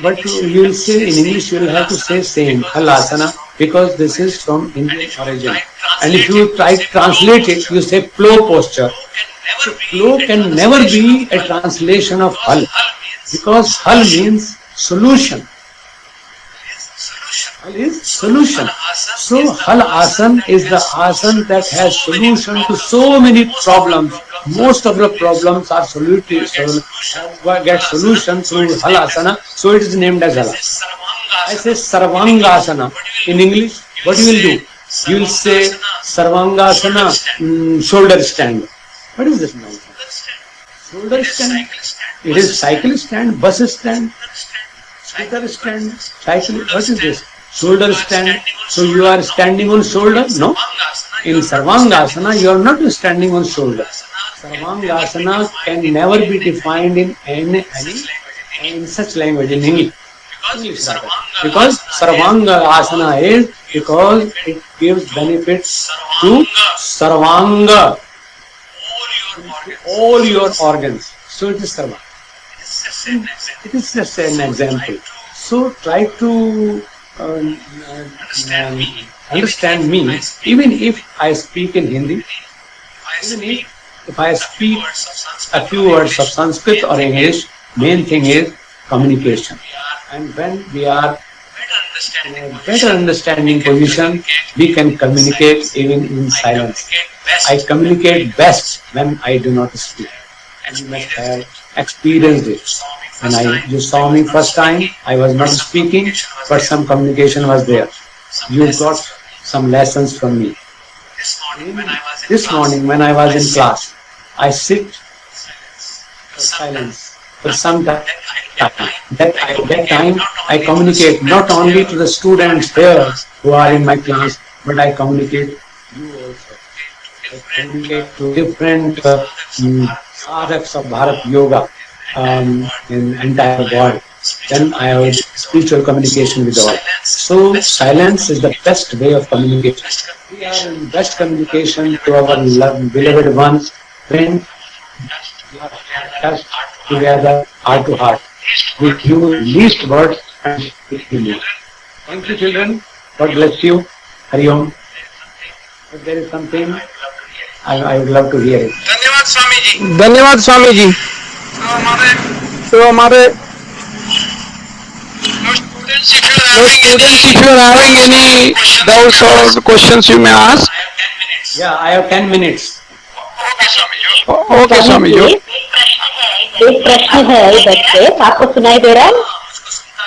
What you will say in English, you will have to say same hal asana, because this is from Indian origin. And if you try to translate it, you say flow posture. So flow can never be a translation of hal, because hal means solution. Hal is solution. So hal asan is the asan that has solution to so many problems. Most of the problems are get solution through hal asana, so it is named as hal. I say sarvangasana. In English, what you will do? You will say sarvangasana, shoulder stand. What is this nonsense? Shoulder stand. It is cycle stand, bus stand, scooter stand, cycle. What is this? Shoulder stand. So you are standing on shoulder? No. In Sarvangasana, you are not standing on shoulder. Sarvangasana can never be defined in such language, in English. Because Sarvangasana is because it gives benefits to Sarvanga, all your organs. So it is Sarvanga. It is just an example. So try to understand me, even if I speak in Hindi, even if if I speak a few words of Sanskrit or English, main thing is communication. And when we are in a better understanding position, we can communicate even in silence. I communicate best when I do not speak. And you must have experienced it. When you saw me first time, I was not speaking, but some communication was there. You got some lessons from me. This morning when I was in class, I sit for silence for some time. That time I communicate not only to the students here who are in my class, but I communicate to you also. I communicate to different adepts of Bharat Yoga in entire world. Then I have spiritual communication with all. So silence is the best way of communication. We are in best communication to our beloved ones, friends. We are touched together, heart to heart. We use least words and speak to you. Thank you, children. God bless you. Hari Om. If there is something, I would love to hear it. धन्यवाद स्वामी जी। धन्यवाद स्वामी जी। तो हमारे No students, if you are having any doubts or questions you may ask. Yeah, I have 10 minutes. Okay, Swami ji. एक प्रश्न है इधर से, आपको सुनाई दे रहा है?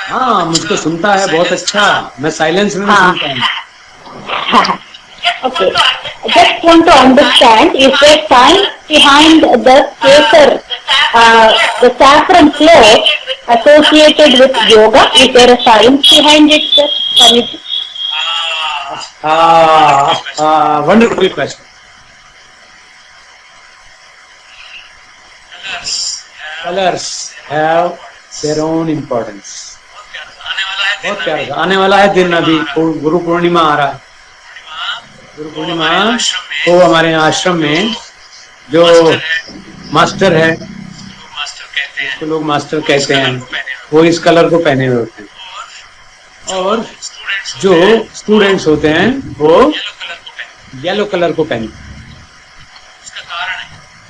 हाँ, मुझको सुनता है बहुत अच्छा। मैं साइलेंस में सुनता हूँ। Okay. I just want to understand, is there science behind the kesar, the saffron cloth associated with yoga? Is there a science behind it, sir? Swamiji? Wonderful question. Colors have their own importance. बहुत प्यारा। आने वाला है दिन, अभी गुरु पूर्णिमा आ रहा है। गुरु पूर्णिमा तो हमारे यहाँ आश्रम में जो मास्टर है, उसको लोग मास्टर कहते हैं, वो इस कलर को पहने हुए होते हैं, और जो स्टूडेंट्स होते हैं वो येलो कलर को पहने।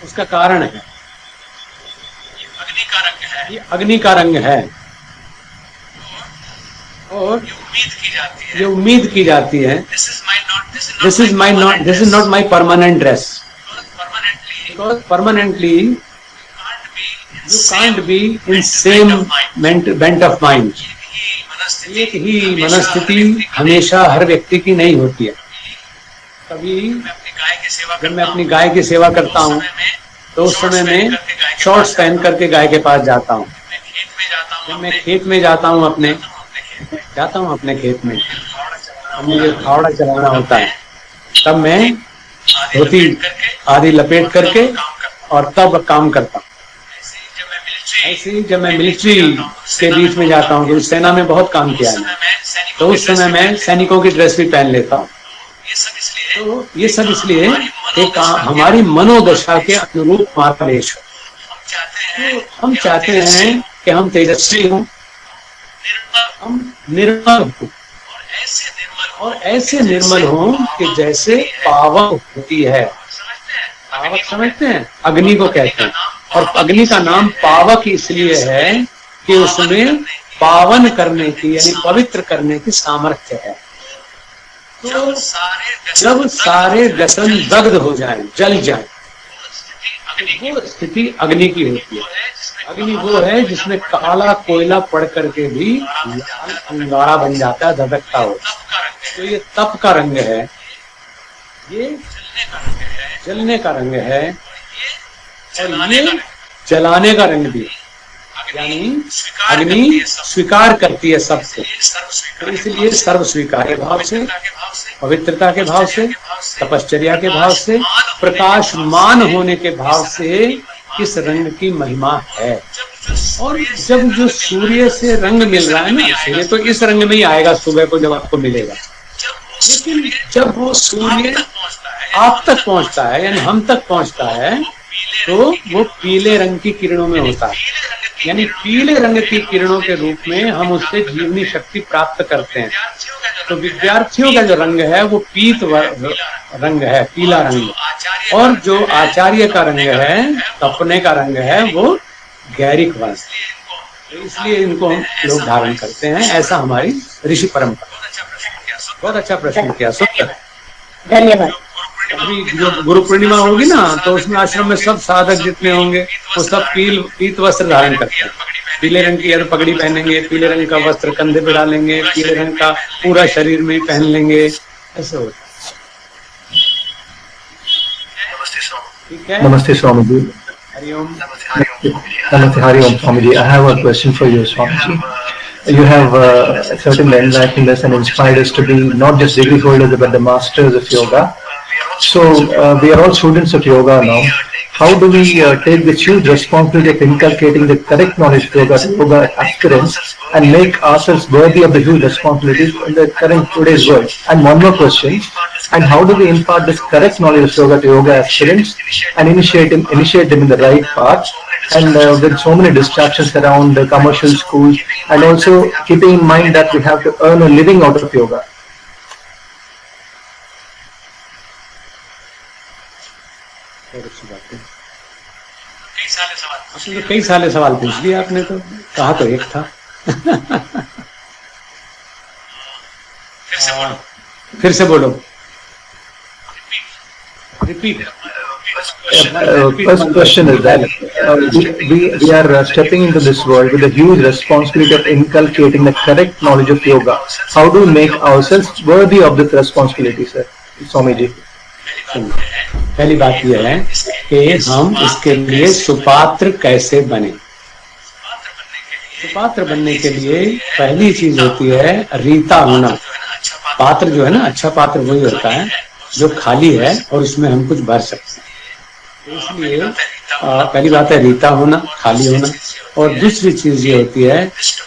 उसका कारण है ये अग्नि का रंग है, और ये उम्मीद की जाती है, this is not my permanent dress, because permanently you can't be in same bent of mind. एक ही मनस्थिति हमेशा हर व्यक्ति की नहीं होती है। कभी जब मैं अपनी गाय की सेवा करता हूँ तो उस समय में शॉर्ट्स पहन करके गाय के पास जाता हूँ। जब मैं खेत में जाता हूँ अपने खेत में, मुझे फावड़ा चलाना होता है, तब मैं धोती आदि लपेट करके और तब काम करता हूँ। ऐसे ही जब मैं मिलिट्री के बीच में जाता हूँ, तो सेना में बहुत काम किया है, तो उस समय मैं सैनिकों की ड्रेस भी पहन लेता हूँ। तो ये सब इसलिए एक हमारी मनोदशा के अनुरूप हमारा देश है। तो हम चाहते हैं कि हम तेजस्वी हों, हम निर्मल हों, और ऐसे निर्मल हों कि जैसे पावक होती है। पावक समझते हैं? अग्नि को कहते हैं, और अग्नि का नाम पावक इसलिए है कि उसमें पावन करने की यानी पवित्र करने की सामर्थ्य है। तो जब सारे व्यसन दग्ध हो जाए, जल जाए, वो स्थिति अग्नि की होती है। अग्नि वो है जिसमें काला कोयला पड़ करके भी लाल अंगारा बन जाता है, धधकता हो। तो ये तप का रंग है, ये जलने का रंग है, और ये जलाने का रंग भी है। यानी अग्नि स्वीकार करती है सबको, तो इसलिए सर्व स्वीकार्य भाव से, पवित्रता के भाव से, तपश्चर्या के भाव से, प्रकाशमान होने के भाव से इस रंग की महिमा है। और जब जो सूर्य से रंग मिल रहा है ना, सूर्य तो इस रंग में ही आएगा सुबह को जब आपको मिलेगा, लेकिन जब वो सूर्य आप तक पहुंचता है यानी हम तक पहुंचता है, तो वो पीले रंग की किरणों में होता है। यानी पीले रंग की किरणों के रूप में हम उससे जीवनी शक्ति प्राप्त करते हैं। तो विद्यार्थियों का जो रंग है वो पीत रंग है, पीला रंग, और जो आचार्य का रंग है, तपने का रंग है, वो गैरिक वर्ण। तो इसलिए इनको हम लोग धारण करते हैं, ऐसा हमारी ऋषि परंपरा। बहुत अच्छा प्रश्न किया, सुंदर। धन्यवाद। अभी जो गुरु पूर्णिमा होगी ना, तो उसमें आश्रम में सब साधक जितने होंगे वो सब पीत वस्त्र धारण करते हैं। पीले रंग की यार पगड़ी पहनेंगे, पीले रंग का वस्त्र कंधे पे डालेंगे, पीले रंग का पूरा शरीर में पहन लेंगे, ऐसे होता है। ठीक है। Namaste Swamiji. Hariom. Namaste Hari Om Swamiji. I have a question for you, Swamiji. You have certainly enlightened us and inspired us to be not just degree holders but the masters of yoga. So we are all students of yoga now. How do we take the huge responsibility of inculcating the correct knowledge of yoga to yoga aspirants and make ourselves worthy of the huge responsibilities in the current today's world? And one more question. And how do we impart this correct knowledge of yoga to yoga aspirants and initiate them in the right path? And with so many distractions around the commercial schools, and also keeping in mind that we have to earn a living out of yoga. आपने तो कई सारे सवाल पूछ लिए, आपने तो कहा तो एक था। फिर से बोलो। Repeat. First question is that we are stepping into this world with a huge responsibility of inculcating the correct knowledge of yoga. How do we make ourselves worthy of this responsibility, sir? Swami ji. पहली बात यह है कि हम इसके लिए सुपात्र कैसे बने। सुपात्र बनने के लिए पहली चीज होती है रीता होना। पात्र जो है ना, अच्छा पात्र वही होता है जो खाली है और उसमें हम कुछ भर सकते हैं। इसलिए पहली बात है रीता होना, खाली होना। और दूसरी चीज ये होती है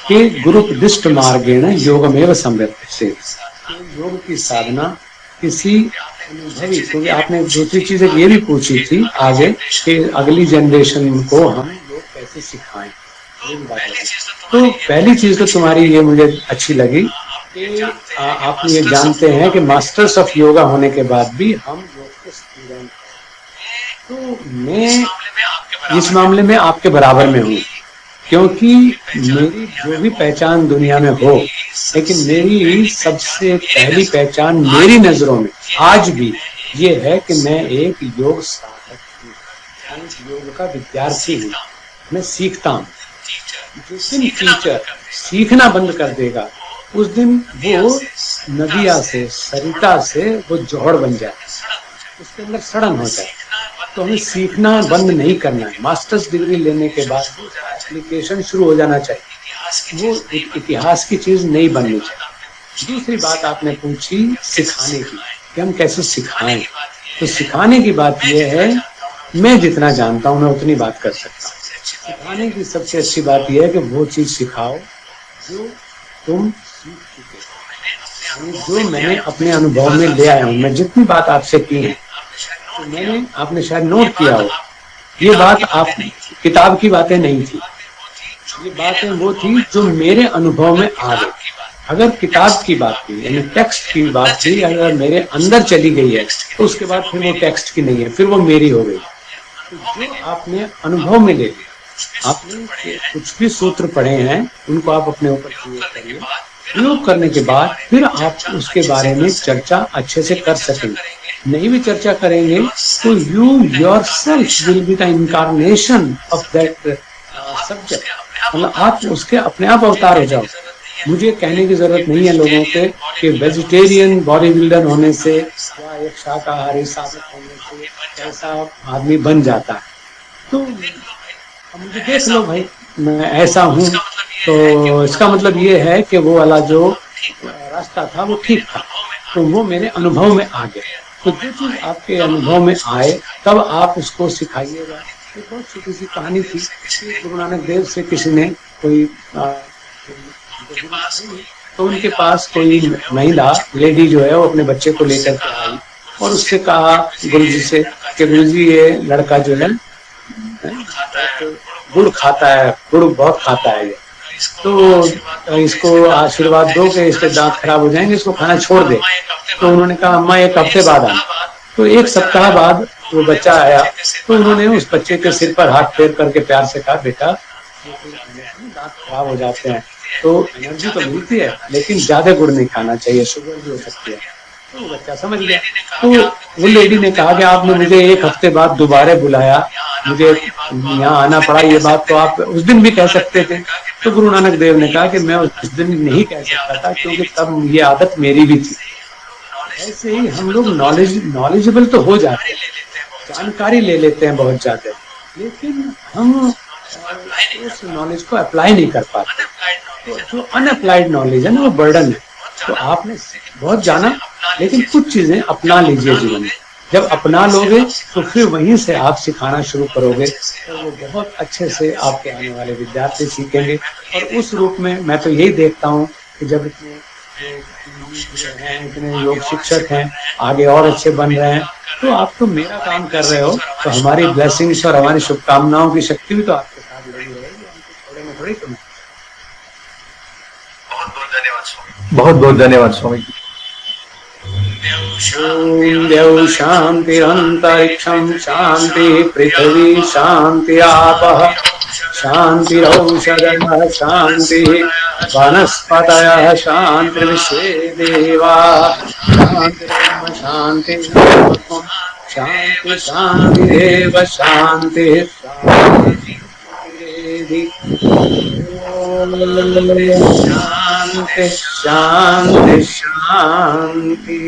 कि गुरुपदिष्ट मार्गेण योगमेव संवृत्ते। योग की साधना किसी अनुभवी, क्योंकि आपने दूसरी चीज ये भी पूछी थी आगे कि अगली जनरेशन को हम लोग कैसे सिखाएं। तो पहली चीज तो तुम्हारी ये मुझे अच्छी लगी कि आप ये जानते हैं कि मास्टर्स ऑफ योगा होने के बाद भी हम योग के स्टूडेंट। तो मैं इस मामले में आपके बराबर में हूँ, क्योंकि मेरी जो भी पहचान दुनिया में हो, लेकिन मेरी सबसे पहली पहचान मेरी नजरों में आज भी ये है कि मैं एक योग साधक हूँ, योग का विद्यार्थी हूँ। मैं सीखता हूँ। जिस दिन टीचर सीखना बंद कर देगा उस दिन वो नदिया से, सरिता से वो जोहड़ बन जाए, उसके अंदर सड़न हो जाए। तो हमें सीखना बंद नहीं करना है। मास्टर्स डिग्री लेने के बाद एप्लीकेशन शुरू हो जाना चाहिए, वो इतिहास की चीज नहीं बननी चाहिए। दूसरी बात आपने पूछी सिखाने की, कि हम कैसे सिखाएं। तो सिखाने की बात यह है, मैं जितना जानता हूं मैं उतनी बात कर सकता हूँ। सिखाने की सबसे अच्छी बात यह है कि वो चीज सिखाओ जो तुम सीख चुके हो, जो मैंने अपने अनुभव में ले आया हूँ। मैं जितनी बात आपसे की है तो मैंने, आपने शायद नोट किया हो, ये बात आप किताब की बातें नहीं थी, ये बातें वो थी जो मेरे अनुभव में आ गई। अगर किताब की बात की यानी टेक्स्ट की बात थी, अगर मेरे अंदर चली गई है तो उसके बाद फिर वो टेक्स्ट की नहीं है, फिर वो मेरी हो गई। तो जो आपने अनुभव में ले लिया, आपने कुछ भी सूत्र पढ़े हैं उनको आप अपने ऊपर प्रयोग करिए। प्रयोग करने के बाद फिर आप उसके बारे में चर्चा अच्छे से कर सकेंगे। नहीं भी चर्चा करेंगे तो you yourself will be the incarnation of that subject. मतलब आप उसके अपने आप अवतार हो जाओ। मुझे कहने की जरूरत नहीं है लोगों के कि वेजिटेरियन बॉडी बिल्डर होने से या एक शाकाहारी साधक होने से ऐसा आदमी बन जाता है। तो मुझे देख लो भाई, मैं ऐसा हूँ, तो इसका मतलब ये है कि वो वाला जो रास्ता था वो ठीक था, तो वो मेरे अनुभव में आ गया। तो जो चीज आपके अनुभव में आए तब आप उसको सिखाइएगा। एक बहुत छोटी सी कहानी थी कि गुरु नानक देव से किसी ने कोई तो उनके पास कोई महिला लेडी जो है वो अपने बच्चे को लेकर के आई और उससे कहा गुरुजी से कि गुरुजी ये लड़का जो है गुड़ खाता है, गुड़ बहुत खाता है ये, तो इसको आशीर्वाद दो कि इसके दांत खराब हो जाएंगे, इसको खाना छोड़ दे। तो उन्होंने कहा अम्मा 1 हफ्ते बाद आना। तो 1 सप्ताह बाद वो बच्चा आया, तो उन्होंने उस बच्चे के सिर पर हाथ फेर करके प्यार से कहा, बेटा दांत खराब हो जाते हैं तो एनर्जी तो मिलती है, लेकिन ज्यादा गुड़ नहीं खाना चाहिए, शुगर भी हो सकती है। तो वो बच्चा समझ गया। तो वो लेडी ने कहा कि आपने मुझे 1 हफ्ते बाद दोबारा बुलाया, मुझे यहाँ आना पड़ा, ये बात तो आप उस दिन भी कह सकते थे। तो गुरु नानक देव ने कहा कि मैं उस दिन नहीं कह सकता था, क्योंकि तब ये आदत मेरी भी थी। ऐसे ही हम लोग नॉलेजेबल तो हो जाते हैं, जानकारी ले लेते हैं बहुत ज्यादा, लेकिन हम उस नॉलेज को अप्लाई नहीं कर पाते। तो जो अनअप्लाइड नॉलेज है ना, वो बर्डन है। तो आपने बहुत जाना, लेकिन कुछ चीजें अपना लीजिए जीवन में। जब अपना लोगे तो फिर वहीं से आप सिखाना शुरू करोगे, तो वो बहुत अच्छे से आपके आने वाले विद्यार्थी सीखेंगे। और उस रूप में मैं तो यही देखता हूँ कि जब इतने योग शिक्षक हैं, आगे और अच्छे बन रहे हैं, तो आप तो मेरा काम कर रहे हो, तो हमारी ब्लेसिंग्स और हमारी शुभकामनाओं की शक्ति भी तो आपके साथ लगी रहेगी, हमको छोड़ेंगे थोड़ी तुम्हें। बहुत बहुत धन्यवाद स्वामी जी। ओम देव शांतिरंतरिक्षं शांति पृथ्वी शांति आपः शांतिरौषधयः शांति वनस्पतयः शांतिर्विश्वे देवाः शांतिर्ब्रह्म शांति शांति शांतिरेव शांति शांति शांति शांति।